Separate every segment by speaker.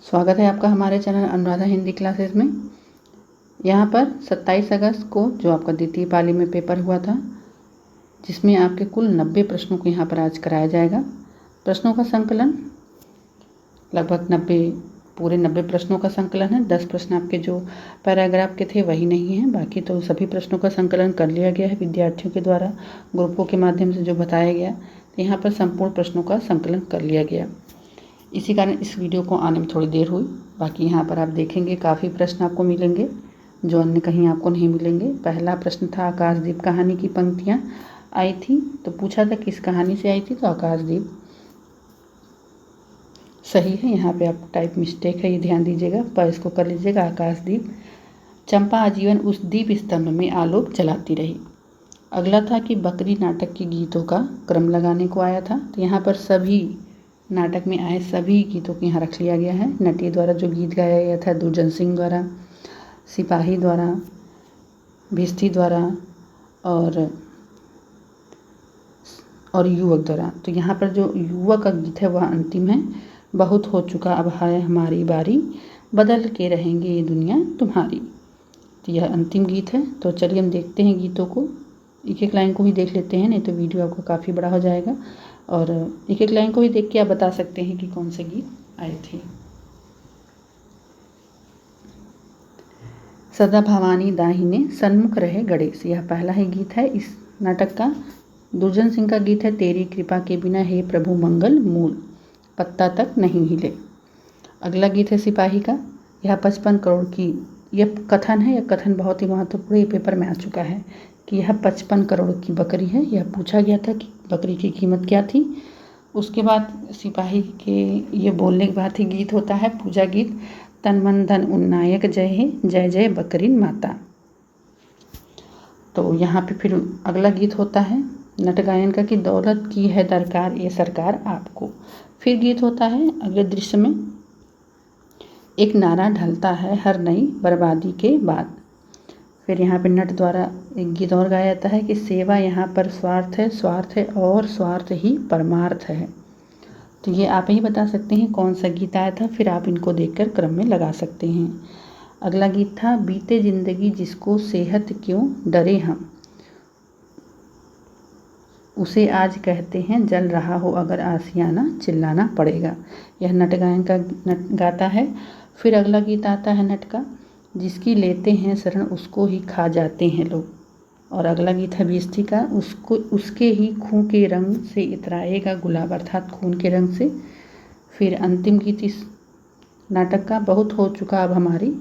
Speaker 1: स्वागत है आपका हमारे चैनल अनुराधा हिंदी क्लासेस में। यहाँ पर 27 अगस्त को जो आपका द्वितीय पाली में पेपर हुआ था, जिसमें आपके कुल 90 प्रश्नों को यहाँ पर आज कराया जाएगा। प्रश्नों का संकलन लगभग 90 प्रश्नों का संकलन है। 10 प्रश्न आपके जो पैराग्राफ के थे वही नहीं हैं, बाकी तो सभी प्रश्नों का संकलन कर लिया गया है विद्यार्थियों के द्वारा ग्रुपों के माध्यम से जो बताया गया। तो यहाँ पर संपूर्ण प्रश्नों का संकलन कर लिया गया। इसी कारण इस वीडियो को आने में थोड़ी देर हुई। बाकी यहाँ पर आप देखेंगे काफ़ी प्रश्न आपको मिलेंगे जो अन्य कहीं आपको नहीं मिलेंगे। पहला प्रश्न था आकाशदीप कहानी की पंक्तियाँ आई थी, तो पूछा था किस कहानी से आई थी, तो आकाशदीप सही है। यहाँ पे आप टाइप मिस्टेक है, ये ध्यान दीजिएगा, पर इसको कर लीजिएगा आकाशदीप। चंपा आजीवन उस दीप स्तंभ में आलोक जलाती रही। अगला था कि बकरी नाटक के गीतों का क्रम लगाने को आया था, तो यहाँ पर सभी नाटक में आए सभी गीतों को यहाँ रख लिया गया है। नटी द्वारा जो गीत गाया गया था, दुर्जन सिंह द्वारा, सिपाही द्वारा, भिस्ती द्वारा और युवक द्वारा। तो यहाँ पर जो युवक का गीत है वह अंतिम है। बहुत हो चुका अब है हमारी बारी, बदल के रहेंगे ये दुनिया तुम्हारी। तो यह अंतिम गीत है। तो चलिए हम देखते हैं गीतों को, एक एक लाइन को ही देख लेते हैं, नहीं तो वीडियो आपको काफ़ी बड़ा हो जाएगा। और एक एक लाइन को ही देख के आप बता सकते हैं कि कौन से गीत आए थे। सदा भवानी दाहिने सन्मुख रहे गणेश, यह पहला ही गीत है इस नाटक का। दुर्जन सिंह का गीत है तेरी कृपा के बिना हे प्रभु मंगल मूल, पत्ता तक नहीं हिले। अगला गीत है सिपाही का। यह 55 करोड़ की यह कथन है। यह कथन बहुत ही महत्वपूर्ण, ये पेपर में आ चुका है कि यह 55 करोड़ की बकरी है। यह पूछा गया था कि बकरी की कीमत क्या थी। उसके बाद सिपाही के ये बोलने के बाद ही गीत होता है पूजा गीत, तन मन धन उन्नायक जय हे जय जय बकरीन माता। तो यहाँ पे फिर अगला गीत होता है नट गायन का कि दौलत की है दरकार ये सरकार आपको। फिर गीत होता है अगले दृश्य में, एक नारा ढलता है हर नई बर्बादी के बाद। फिर यहाँ पे नट द्वारा एक गीत और गाया जाता है कि सेवा यहाँ पर स्वार्थ है और स्वार्थ ही परमार्थ है। तो ये आप ही बता सकते हैं कौन सा गीत आया था, फिर आप इनको देखकर क्रम में लगा सकते हैं। अगला गीत था बीते जिंदगी जिसको सेहत क्यों डरे हम, उसे आज कहते हैं जल रहा हो अगर आसियाना चिल्लाना पड़ेगा। यह नट गायन का नट गाता है। फिर अगला गीत आता है नट का, जिसकी लेते हैं शरण उसको ही खा जाते हैं लोग। और अगला गीत है भिस्ती का, उसके ही खून के रंग से इतराएगा गुलाब, अर्थात खून के रंग से। फिर अंतिम गीत इस नाटक का, बहुत हो चुका अब हमारी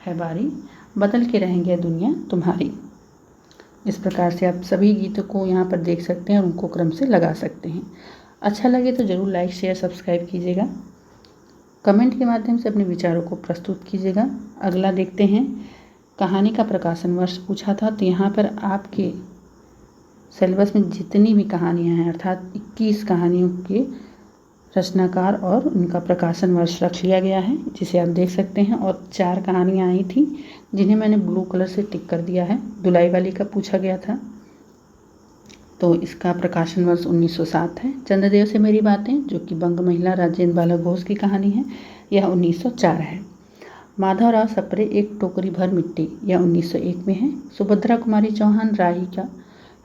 Speaker 1: है बारी, बदल के रहेंगे दुनिया तुम्हारी। इस प्रकार से आप सभी गीतों को यहाँ पर देख सकते हैं और उनको क्रम से लगा सकते हैं। अच्छा लगे तो ज़रूर लाइक शेयर सब्सक्राइब कीजिएगा, कमेंट के माध्यम से अपने विचारों को प्रस्तुत कीजिएगा। अगला देखते हैं कहानी का प्रकाशन वर्ष पूछा था, तो यहाँ पर आपके सिलेबस में जितनी भी कहानियाँ हैं अर्थात 21 कहानियों के रचनाकार और उनका प्रकाशन वर्ष रख लिया गया है, जिसे आप देख सकते हैं। और 4 कहानियाँ आई थी जिन्हें मैंने ब्लू कलर से टिक कर दिया है। दुलाई वाली का पूछा गया था, तो इसका प्रकाशन वर्ष 1907 है। चंद्रदेव से मेरी बातें, जो कि बंग महिला राजेंद्र बाला घोष की कहानी है, यह 1904 है। माधवराव सप्रे एक टोकरी भर मिट्टी, यह 1901 में है। सुभद्रा कुमारी चौहान राही का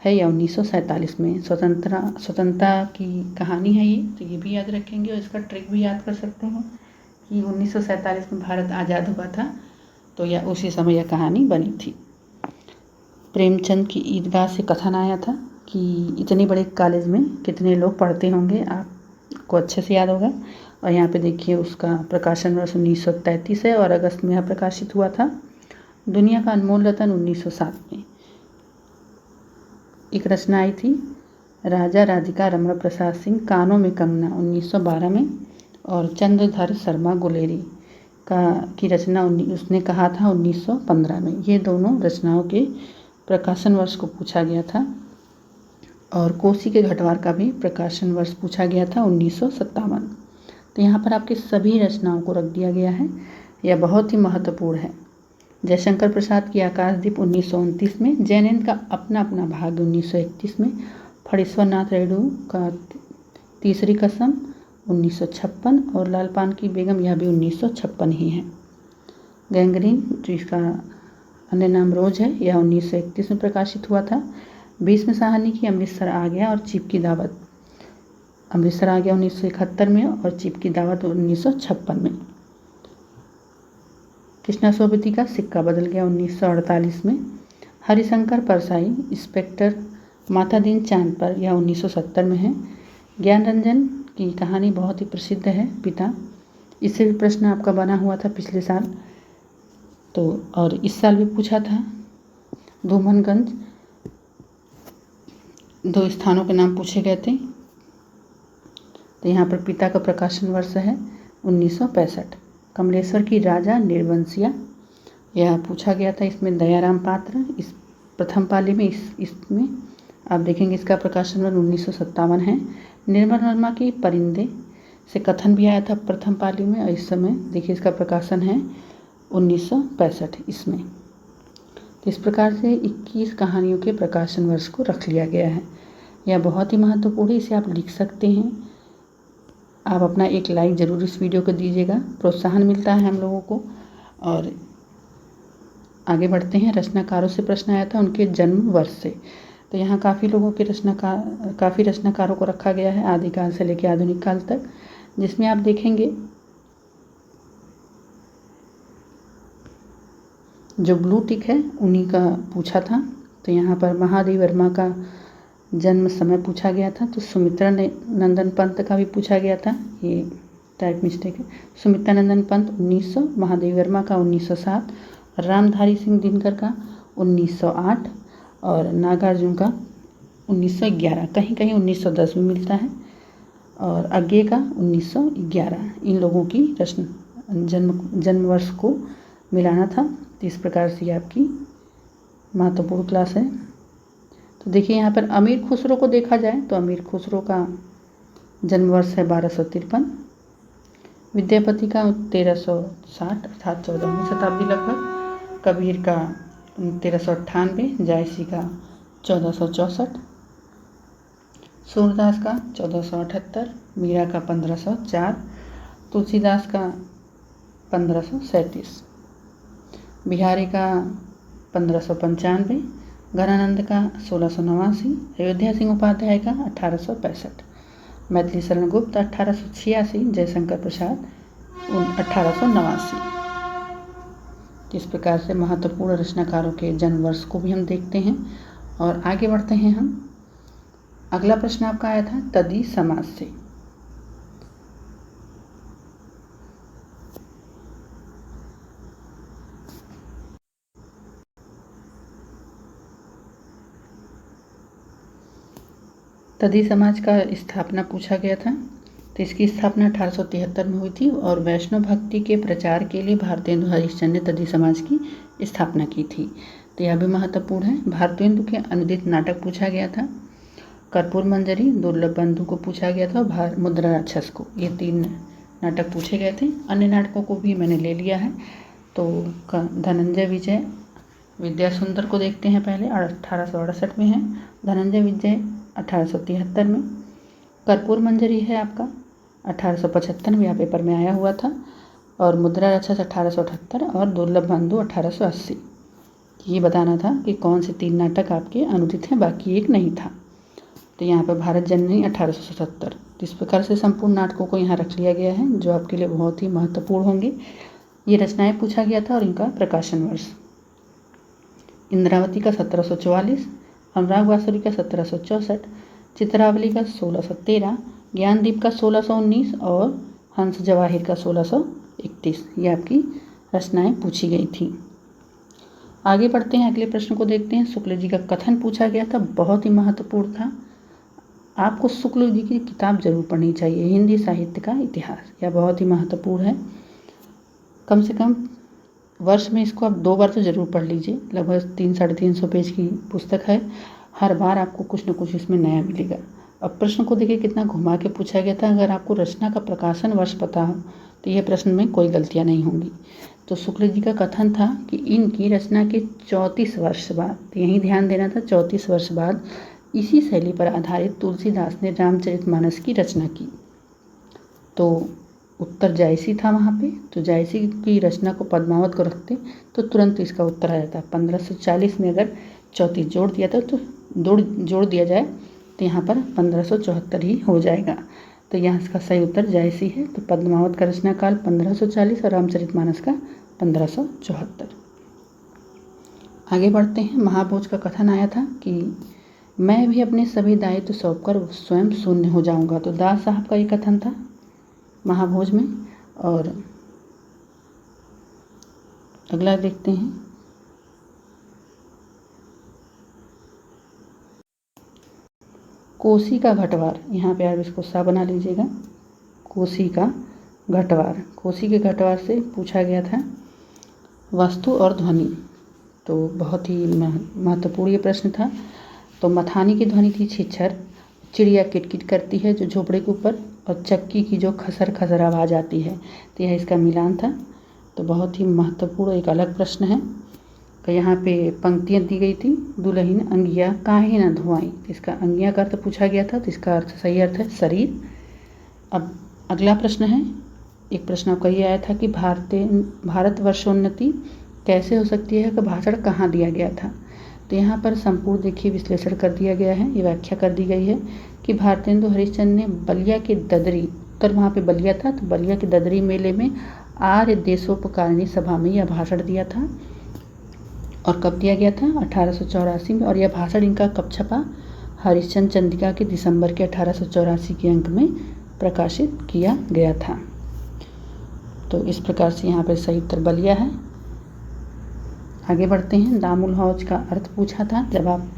Speaker 1: है, यह 1947 में। स्वतंत्रता की कहानी है ये, तो ये भी याद रखेंगे और इसका ट्रिक भी याद कर सकते हैं कि 1947 में भारत आज़ाद हुआ था, तो यह उसी समय यह कहानी बनी थी। प्रेमचंद की ईदगाह से कथन आया था कि इतने बड़े कॉलेज में कितने लोग पढ़ते होंगे, आपको अच्छे से याद होगा। और यहाँ पे देखिए उसका प्रकाशन वर्ष 1933 है और अगस्त में यह प्रकाशित हुआ था। दुनिया का अनमोल रतन 1907 में। एक रचना आई थी राजा राधिका रमण प्रसाद सिंह कानों में कंगना 1912 में। और चंद्रधर शर्मा गुलेरी की रचना उसने कहा था 1915 में। ये दोनों रचनाओं के प्रकाशन वर्ष को पूछा गया था। और कोसी के घटवार का भी प्रकाशन वर्ष पूछा गया था 1957। तो यहाँ पर आपके सभी रचनाओं को रख दिया गया है, यह बहुत ही महत्वपूर्ण है। जयशंकर प्रसाद की आकाशदीप 1929 में, जैनन का अपना अपना भाग्य 1931 में, फणीश्वर नाथ रेणु का तीसरी कसम 1956 और लाल पान की बेगम यह भी 1956 ही है। गैंग्रीन जिसका अन्य नाम रोज है, यह 1931 में प्रकाशित हुआ था। भीष्म साहनी की अमृतसर आ गया और चीप की दावत, अमृतसर आ गया 1971 में और चीप की दावत 1956 में। कृष्णा सोबती का सिक्का बदल गया 1948 में। हरिशंकर परसाई इंस्पेक्टर माथा दिन चांद पर, यह 1970 में है। ज्ञान रंजन की कहानी बहुत ही प्रसिद्ध है, पिता। इससे भी प्रश्न आपका बना हुआ था पिछले साल, तो और इस साल भी पूछा था। धूमनगंज, 2 स्थानों के नाम पूछे गए थे। तो यहाँ पर पिता का प्रकाशन वर्ष है 1965। कमलेश्वर की राजा निर्वंशिया, यह पूछा गया था। इसमें दयाराम पात्र इस प्रथम पाली में, इसमें आप देखेंगे इसका प्रकाशन वर्ष 1957 है। निर्मल वर्मा की परिंदे से कथन भी आया था प्रथम पाली में, और इस समय देखिए इसका प्रकाशन है 1965 इसमें। तो इस प्रकार से 21 कहानियों के प्रकाशन वर्ष को रख लिया गया है। यह बहुत ही महत्वपूर्ण है, इसे आप लिख सकते हैं। आप अपना एक लाइक ज़रूर इस वीडियो को दीजिएगा, प्रोत्साहन मिलता है हम लोगों को। और आगे बढ़ते हैं। रचनाकारों से प्रश्न आया था उनके जन्म वर्ष से। तो यहाँ काफ़ी लोगों के काफ़ी रचनाकारों को रखा गया है आदिकाल से लेकर आधुनिक काल तक, जिसमें आप देखेंगे जो ब्लू टिक है उन्हीं का पूछा था। तो यहाँ पर महादेव वर्मा का जन्म समय पूछा गया था। तो सुमित्रा नंदन पंत का भी पूछा गया था, ये टाइप मिस्टेक है। सुमित्रा नंदन पंत 1900, महादेव वर्मा का 1907, रामधारी सिंह दिनकर का 1908 और नागार्जुन का 1911। कहीं कहीं 1910 भी मिलता है, और अज्ञे का 1911। इन लोगों की जन्म वर्ष को मिलाना था। तो इस प्रकार से आपकी महत्वपूर्ण क्लास है। तो देखिए यहाँ पर अमीर खुसरो को देखा जाए तो अमीर खुसरो का जन्म वर्ष है 1253, विद्यापति का 1360 अर्थात 14वीं शताब्दी लगभग, कबीर का 1398, जायसी का 1464, सूरदास का 1478, मीरा का 1504, तुलसीदास का 1537, बिहारी का 1595, घनानंद का 1689, अयोध्या सिंह उपाध्याय का 1865, मैथिली शरण गुप्त 1886, जयशंकर प्रसाद 1889। इस प्रकार से महत्वपूर्ण रचनाकारों के जन्म वर्ष को भी हम देखते हैं। और आगे बढ़ते हैं हम। अगला प्रश्न आपका आया था तदी समाज से। तदी समाज का स्थापना पूछा गया था। तो इसकी स्थापना 1873 में हुई थी और वैष्णव भक्ति के प्रचार के लिए भारतेंदु हरिश्चंद्र ने तदी समाज की स्थापना की थी। तो यह भी महत्वपूर्ण है। भारतेंदु के अनुदित नाटक पूछा गया था। कर्पूर मंजरी, दुर्लभ बंधु को पूछा गया था, और मुद्रा राक्षस को, ये 3 नाटक पूछे गए थे। अन्य नाटकों को भी मैंने ले लिया है। तो धनंजय विजय विद्यासुंदर को देखते हैं पहले, 1868 में है। धनंजय विजय 1873 में। कर्पूर मंजरी है आपका 1875 में, यह पेपर में आया हुआ था। और मुद्रा राक्षस 1878 और दुर्लभ बंधु 1880। ये बताना था कि कौन से 3 नाटक आपके अनुदित हैं, बाकी एक नहीं था। तो यहाँ पर भारत जननी 1877। इस प्रकार से संपूर्ण नाटकों को यहाँ रख लिया गया है, जो आपके लिए बहुत ही महत्वपूर्ण होंगे। ये रचनाएं पूछा गया था और इनका प्रकाशन वर्ष। इंद्रावती का 1744, अनुराग वासुरी का 1764, चित्रावली का 1613, ज्ञानदीप का 1619 और हंस जवाहिर का 1631। ये आपकी रचनाएं पूछी गई थी। आगे बढ़ते हैं, अगले प्रश्न को देखते हैं। शुक्ल जी का कथन पूछा गया था, बहुत ही महत्वपूर्ण था। आपको शुक्ल जी की किताब जरूर पढ़नी चाहिए, हिंदी साहित्य का इतिहास। यह बहुत ही महत्वपूर्ण है। कम से कम वर्ष में इसको आप 2 बार तो ज़रूर पढ़ लीजिए। लगभग 300-350 पेज की पुस्तक है। हर बार आपको कुछ न कुछ इसमें नया मिलेगा। अब प्रश्न को देखिए कितना घुमा के पूछा गया था। अगर आपको रचना का प्रकाशन वर्ष पता हो तो यह प्रश्न में कोई गलतियाँ नहीं होंगी। तो शुक्ल जी का कथन था कि इनकी रचना के 34 वर्ष बाद, यही ध्यान देना था, 34 वर्ष बाद इसी शैली पर आधारित तुलसीदास ने रामचरितमानस की रचना की। तो उत्तर जायसी था वहाँ पे। तो जायसी की रचना को पद्मावत को रखते तो तुरंत इसका उत्तर आ जाता। 1540 में अगर 34 जोड़ दिया था तो जोड़ दिया जाए तो यहाँ पर 1574 ही हो जाएगा। तो यहाँ इसका सही उत्तर जायसी है। तो पद्मावत का रचना काल 1540 और रामचरितमानस का 1574। आगे बढ़ते हैं। महाभोज का कथन आया था कि मैं भी अपने सभी दायित्व सौंपकर स्वयं शून्य हो जाऊंगा। तो दास साहब का ये कथन था महाभोज में। और अगला देखते हैं। कोसी का घटवार, यहाँ पे आप इसको सा बना लीजिएगा। कोसी का घटवार, कोसी के घटवार से पूछा गया था वस्तु और ध्वनि। तो बहुत ही महत्वपूर्ण ये प्रश्न था। तो मथानी की ध्वनि थी छिछर, चिड़िया किटकिट करती है जो झोपड़े के ऊपर, और चक्की की जो खसर खसर आवाज़ आती है। तो यह इसका मिलान था। तो बहुत ही महत्वपूर्ण एक अलग प्रश्न है। तो यहाँ पे पंक्तियाँ दी गई थी। दुल्हन अंगिया काहे न धोआई, इसका अंगिया का अर्थ पूछा गया था। तो इसका अर्थ सही अर्थ है शरीर। अब अगला प्रश्न है। एक प्रश्न आपका ये आया था कि भारतवर्षोन्नति कैसे हो सकती है का भाषण कहाँ दिया गया था। तो यहाँ पर संपूर्ण देखिए विश्लेषण कर दिया गया है। ये व्याख्या कर दी गई है कि भारतेंदु हरिश्चंद्र ने बलिया के ददरी, उत्तर वहाँ पे बलिया था, तो बलिया के ददरी मेले में आर्य देशोपकारिणी सभा में यह भाषण दिया था। और कब दिया गया था? 1884 में। और यह भाषण इनका कब छपा? हरिश्चंद्र चंद्रिका के दिसंबर के 1884 के अंक में प्रकाशित किया गया था। तो इस प्रकार से यहाँ पर सही उत्तर बलिया है। आगे बढ़ते हैं। दामुल हौज का अर्थ पूछा था। जब आप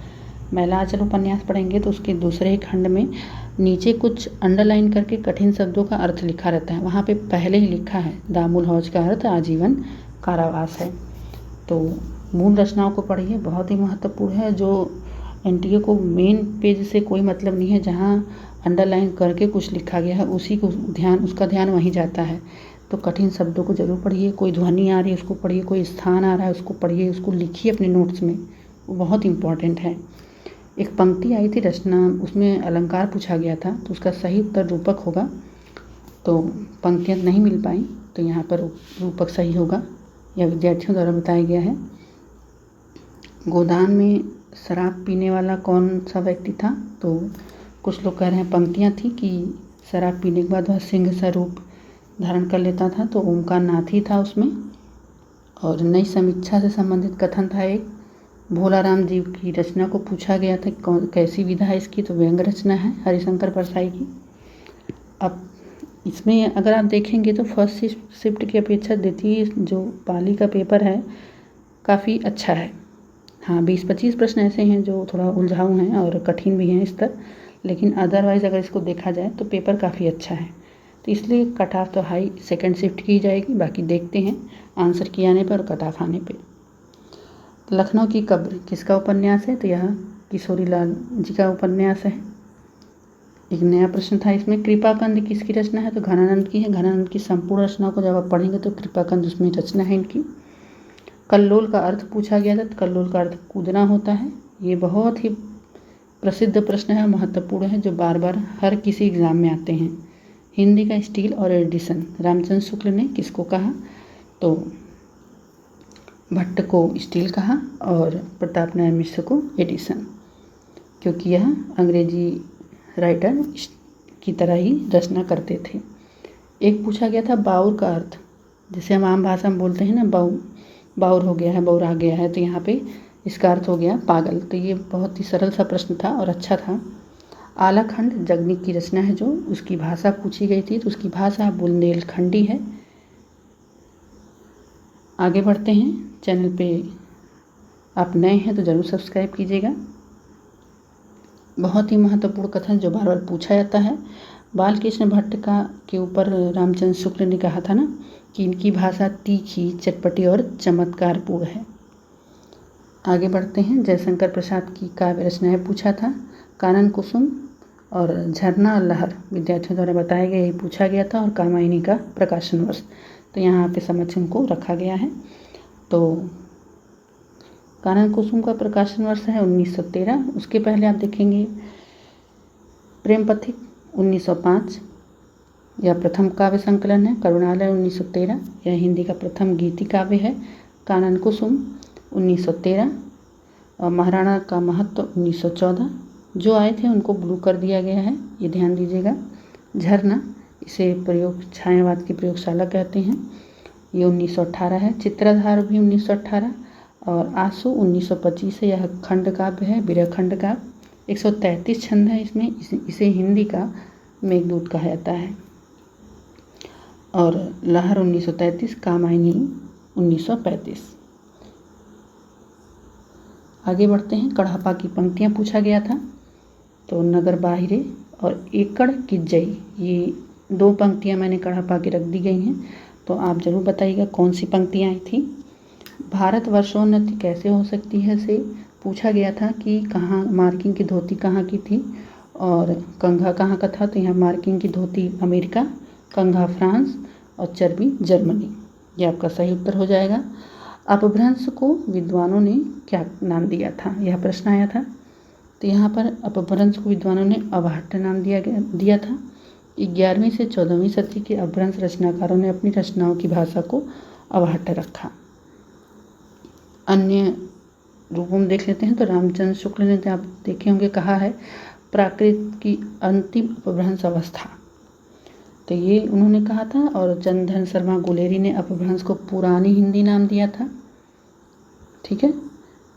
Speaker 1: मैलाचल उपन्यास पढ़ेंगे तो उसके दूसरे खंड में नीचे कुछ अंडरलाइन करके कठिन शब्दों का अर्थ लिखा रहता है। वहाँ पे पहले ही लिखा है दामुल हौज का अर्थ आजीवन कारावास है। तो मूल रचनाओं को पढ़िए, बहुत ही महत्वपूर्ण है। जो एनटीए को मेन पेज से कोई मतलब नहीं है, जहाँ अंडरलाइन करके कुछ लिखा गया है उसका ध्यान वहीं जाता है। तो कठिन शब्दों को जरूर पढ़िए। कोई ध्वनि आ रही है उसको पढ़िए, कोई स्थान आ रहा है उसको पढ़िए, उसको लिखिए अपने नोट्स में, वो बहुत इम्पॉर्टेंट है। एक पंक्ति आई थी रचना, उसमें अलंकार पूछा गया था, तो उसका सही उत्तर रूपक होगा। तो पंक्तियाँ नहीं मिल पाई, तो यहाँ पर रूपक सही होगा। यह विद्यार्थियों द्वारा बताया गया है। गोदान में शराब पीने वाला कौन सा व्यक्ति था? तो कुछ लोग कह रहे हैं पंक्तियाँ थी कि शराब पीने के बाद वह सिंह सा रूप धारण कर लेता था, तो ओमकार नाथ ही था उसमें। और नई समीक्षा से संबंधित कथन था एक। भोलाराम जी की रचना को पूछा गया था कैसी विधा है इसकी, तो व्यंग रचना है हरिशंकर परसाई की। अब इसमें अगर आप देखेंगे तो फर्स्ट शिफ्ट की अपेक्षा द्वितीय जो पाली का पेपर है काफ़ी अच्छा है। हाँ, 20-25 प्रश्न ऐसे हैं जो थोड़ा उलझाऊ हैं और कठिन भी हैं स्तर, लेकिन अदरवाइज़ अगर इसको देखा जाए तो पेपर काफ़ी अच्छा है। तो इसलिए कट ऑफ तो हाई सेकंड शिफ्ट की जाएगी। बाकी देखते हैं आंसर की आने पर और कट ऑफ आने पे। तो लखनऊ की कब्र किसका उपन्यास है? तो यह किशोरी लाल जी का उपन्यास है। एक नया प्रश्न था इसमें। कृपाकंद किसकी रचना है? तो घनानंद की है। घनानंद की संपूर्ण रचनाओं को जब आप पढ़ेंगे तो कृपाकंद उसमें रचना है इनकी। कल्लोल का अर्थ पूछा गया था। तो कल्लोल का अर्थ कूदना होता है। ये बहुत ही प्रसिद्ध प्रश्न है, महत्वपूर्ण है, जो बार बार हर किसी एग्ज़ाम में आते हैं। हिंदी का स्टील और एडिशन रामचंद्र शुक्ल ने किसको कहा? तो भट्ट को स्टील कहा और प्रताप नारायण मिश्र को एडिशन, क्योंकि यह अंग्रेजी राइटर की तरह ही रचना करते थे। एक पूछा गया था बाउर का अर्थ, जैसे हम आम भाषा में बोलते हैं ना बाउर हो गया है, बौरा गया है, तो यहाँ पे इसका अर्थ हो गया पागल। तो ये बहुत ही सरल सा प्रश्न था और अच्छा था। आलाखंड जगनीक की रचना है, जो उसकी भाषा पूछी गई थी, तो उसकी भाषा बुंदेलखंडी है। आगे बढ़ते हैं। चैनल पे आप नए हैं तो ज़रूर सब्सक्राइब कीजिएगा। बहुत ही महत्वपूर्ण कथन जो बार बार पूछा जाता है। बालकृष्ण भट्ट के ऊपर रामचंद्र शुक्ल ने कहा था ना कि इनकी भाषा तीखी, चटपटी और चमत्कारपूर्ण है। आगे बढ़ते हैं। जयशंकर प्रसाद की काव्य रचनाएं पूछा था। कानन कुसुम और झरना लहर विद्यार्थियों द्वारा बताया गया, ये पूछा गया था। और कामायनी का प्रकाशन वर्ष, तो यहाँ पे समझ को रखा गया है। तो कानन कुसुम का प्रकाशन वर्ष है 1913। उसके पहले आप देखेंगे प्रेम पथिक 1905, यह प्रथम काव्य संकलन है। करुणालय 1913 यह हिंदी का प्रथम गीति काव्य है। कानन कुसुम 1913 और महाराणा का महत्व 1914। जो आए थे उनको ब्लू कर दिया गया है, ये ध्यान दीजिएगा। झरना, इसे छायावाद की प्रयोगशाला कहते हैं, ये 1918 है। चित्रधार भी 1918 और आंसू 1925 है। यह खंड काव्य है, विरह खंड काव्य। 133 छंद है इसमें। इसे हिंदी का मेघदूत कहा जाता है। और लहर 1933, कामायनी 1935। आगे बढ़ते हैं। कढ़ापा की पंक्तियाँ पूछा गया था, तो नगर बाहिरे और एकड़ किज्जई, ये 2 पंक्तियाँ मैंने कढ़ापा की रख दी गई हैं, तो आप ज़रूर बताइएगा कौन सी पंक्तियाँ आई थी। भारतवर्षोन्नति कैसे हो सकती है से पूछा गया था कि कहाँ मार्किंग की धोती कहाँ की थी और कंघा कहाँ का था। तो यहाँ मार्किंग की धोती अमेरिका, कंघा फ्रांस और चर्बी जर्मनी, ये आपका सही उत्तर हो जाएगा। अपभ्रंश को विद्वानों ने क्या नाम दिया था, यह प्रश्न आया था। तो यहाँ पर अपभ्रंश को विद्वानों ने अवाहट्य नाम दिया था। 11वीं से 14वीं सदी के अपभ्रंश रचनाकारों ने अपनी रचनाओं की भाषा को अवाहट्य रखा। अन्य रूपों में देख लेते हैं। तो रामचंद्र शुक्ल ने, आप देखे होंगे, कहा है प्राकृत की अंतिम अपभ्रंश अवस्था, तो ये उन्होंने कहा था। और चंदन शर्मा गुलेरी ने अपभ्रंश को पुरानी हिंदी नाम दिया था, ठीक है।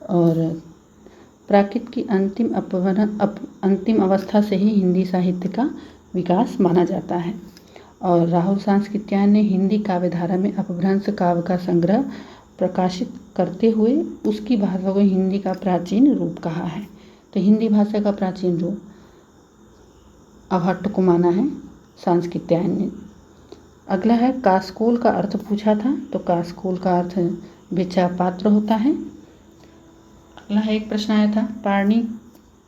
Speaker 1: और प्राकृत की अंतिम अवस्था से ही हिंदी साहित्य का विकास माना जाता है। और राहुल सांस्कृत्यायन ने हिंदी काव्यधारा में अपभ्रंश काव्य का संग्रह प्रकाशित करते हुए उसकी भाषा को हिंदी का प्राचीन रूप कहा है। तो हिंदी भाषा का प्राचीन रूप अवाहट्य को माना है सांस्कृत्यायन ने। अगला है कासकोल का अर्थ पूछा था, तो कासकोल का अर्थ भिक्षा पात्र होता है। अगला है, एक प्रश्न आया था, पाणिनि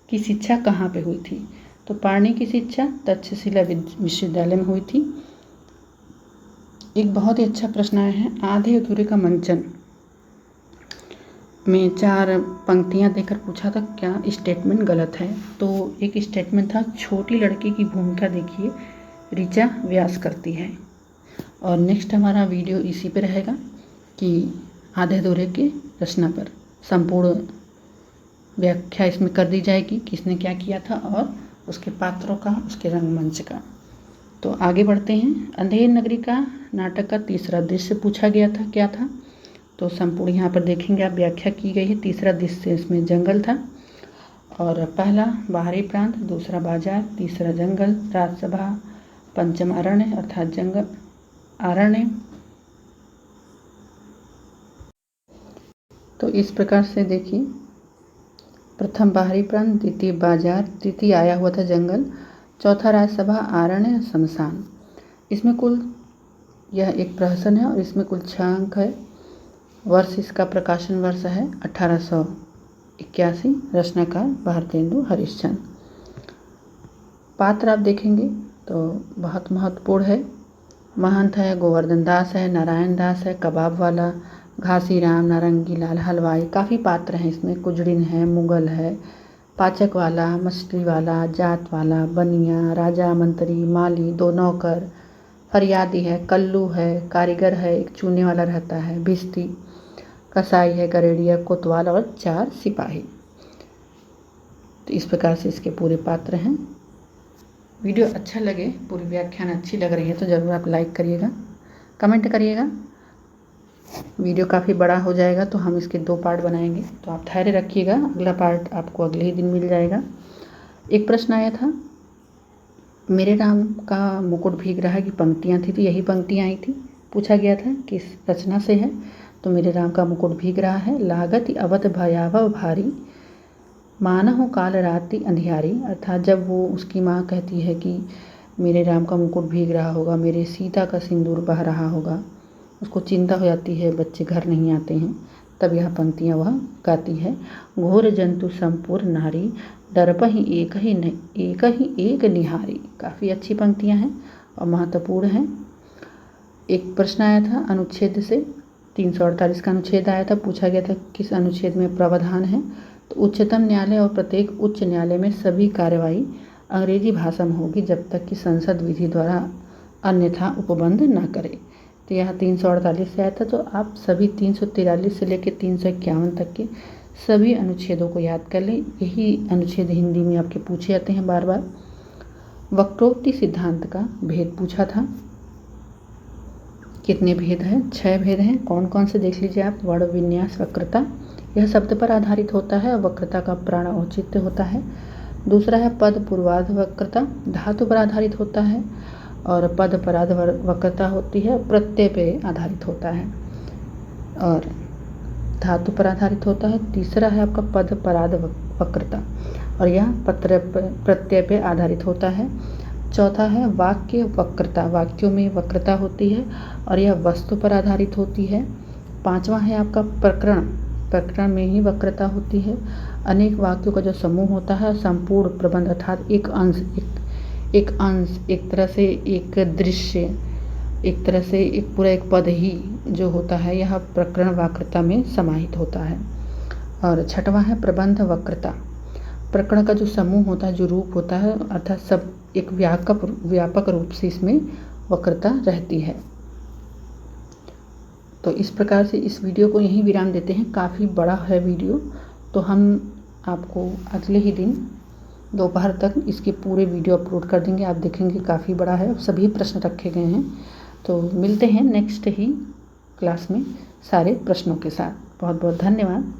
Speaker 1: की शिक्षा कहाँ पे हुई थी। तो पाणिनि की शिक्षा तक्षशिला विश्वविद्यालय में हुई थी। एक बहुत ही अच्छा प्रश्न आया है, आधे अधूरे का मंचन में 4 पंक्तियां देकर पूछा था क्या स्टेटमेंट गलत है। तो एक स्टेटमेंट था, छोटी लड़की की भूमिका देखिए ऋचा व्यास करती है। और नेक्स्ट हमारा वीडियो इसी पे रहेगा कि आधे अधूरे के रचना पर संपूर्ण व्याख्या इसमें कर दी जाएगी, किसने क्या किया था और उसके पात्रों का, उसके रंगमंच का। तो आगे बढ़ते हैं। अंधेर नगरी का नाटक का तीसरा दृश्य पूछा गया था, क्या था। तो संपूर्ण यहाँ पर देखेंगे आप, व्याख्या की गई है। तीसरा दृश्य इसमें जंगल था। और पहला बाहरी प्रांत, दूसरा बाजार, तीसरा जंगल, राजसभा, पंचम अरण्य अर्थात जंगल अरण्य। तो इस प्रकार से देखिए, प्रथम बाहरी प्रांत, द्वितीय बाजार, तृतीय आया हुआ था जंगल, चौथा राजसभा, अरण्य, शमशान। इसमें कुल यह एक प्रहसन है और इसमें कुल 6 अंक है। वर्ष इसका प्रकाशन वर्ष है 1881। रचनाकार भारतेंदु हरिश्चंद्र। पात्र आप देखेंगे तो बहुत महत्वपूर्ण है। महंत है, गोवर्धन दास है, नारायण दास है, कबाब वाला, घासी राम, नारंगी लाल, हलवाई, काफ़ी पात्र हैं इसमें। कुजड़िन है, मुगल है, पाचक वाला, मछली वाला, जात वाला, बनिया, राजा, मंत्री, माली, 2 नौकर, फरियादी है, कल्लू है, कारीगर है, एक चूने वाला रहता है, भिस्ती, कसाई है, गरेड़िया, कोतवाल और 4 सिपाही। तो इस प्रकार से इसके पूरे पात्र हैं। वीडियो अच्छा लगे, पूरी व्याख्यान अच्छी लग रही है तो ज़रूर आप लाइक करिएगा, कमेंट करिएगा। वीडियो काफ़ी बड़ा हो जाएगा तो हम इसके 2 पार्ट बनाएंगे, तो आप धैर्य रखिएगा, अगला पार्ट आपको अगले ही दिन मिल जाएगा। एक प्रश्न आया था, मेरे राम का मुकुट भीग रहा की पंक्तियाँ थी, तो यही पंक्तियाँ आई थी। पूछा गया था किस रचना से है, तो मेरे राम का मुकुट भीग रहा है। लागत अवध भयावह भारी, मानहु काल राति अंधियारी, अर्थात जब वो उसकी माँ कहती है कि मेरे राम का मुकुट भीग रहा होगा, मेरे सीता का सिंदूर बह रहा होगा, उसको चिंता हो जाती है, बच्चे घर नहीं आते हैं, तब यह पंक्तियाँ वह गाती है। घोर जंतु संपूर्ण नारी, डरपहि एक ही एक निहारी। काफ़ी अच्छी पंक्तियाँ हैं और महत्वपूर्ण हैं। एक प्रश्न आया था अनुच्छेद से, 348 का अनुच्छेद आया था। पूछा गया था किस अनुच्छेद में प्रावधान है, तो उच्चतम न्यायालय और प्रत्येक उच्च न्यायालय में सभी कार्यवाही अंग्रेजी भाषा में होगी जब तक कि संसद विधि द्वारा अन्यथा उपबंध न करे। तो यहाँ 348 से आया था, तो आप सभी 343 से लेकर 351 तक के सभी अनुच्छेदों को याद कर लें। यही अनुच्छेद हिंदी में आपके पूछे जाते हैं बार बार। वक्रोक्ति सिद्धांत का भेद पूछा था। कितने भेद हैं? 6 भेद हैं। कौन कौन से देख लीजिए आप। वर्ण, विन्यास, वक्रता, यह शब्द पर आधारित होता है। वक्रता का प्राण औचित्य होता है। दूसरा है पद पूर्वार्ध वक्रता, धातु पर आधारित होता है। और पद परार्ध वक्रता होती है, प्रत्यय पे आधारित होता है और धातु पर आधारित होता है। तीसरा है आपका पद परार्ध वक्रता और यह प्रत्यय पे आधारित होता है। चौथा है वाक्य वक्रता, वाक्यों में वक्रता होती है और यह वस्तु पर आधारित होती है। पांचवा है आपका प्रकरण, प्रकरण में ही वक्रता होती है। अनेक वाक्यों का जो समूह होता है, संपूर्ण प्रबंध अर्थात एक अंश, एक तरह से एक दृश्य, एक तरह से एक पूरा एक पद ही जो होता है, यह प्रकरण वक्रता में समाहित होता है। और छठवां है प्रबंध वक्रता, प्रकरण का जो समूह होता है, जो रूप होता है, अर्थात सब एक व्यापक रूप से इसमें वक्रता रहती है। तो इस प्रकार से इस वीडियो को यहीं विराम देते हैं। काफ़ी बड़ा है वीडियो, तो हम आपको अगले ही दिन दोपहर तक इसके पूरे वीडियो अपलोड कर देंगे। आप देखेंगे काफ़ी बड़ा है, सभी प्रश्न रखे गए हैं। तो मिलते हैं नेक्स्ट ही क्लास में सारे प्रश्नों के साथ। बहुत बहुत धन्यवाद।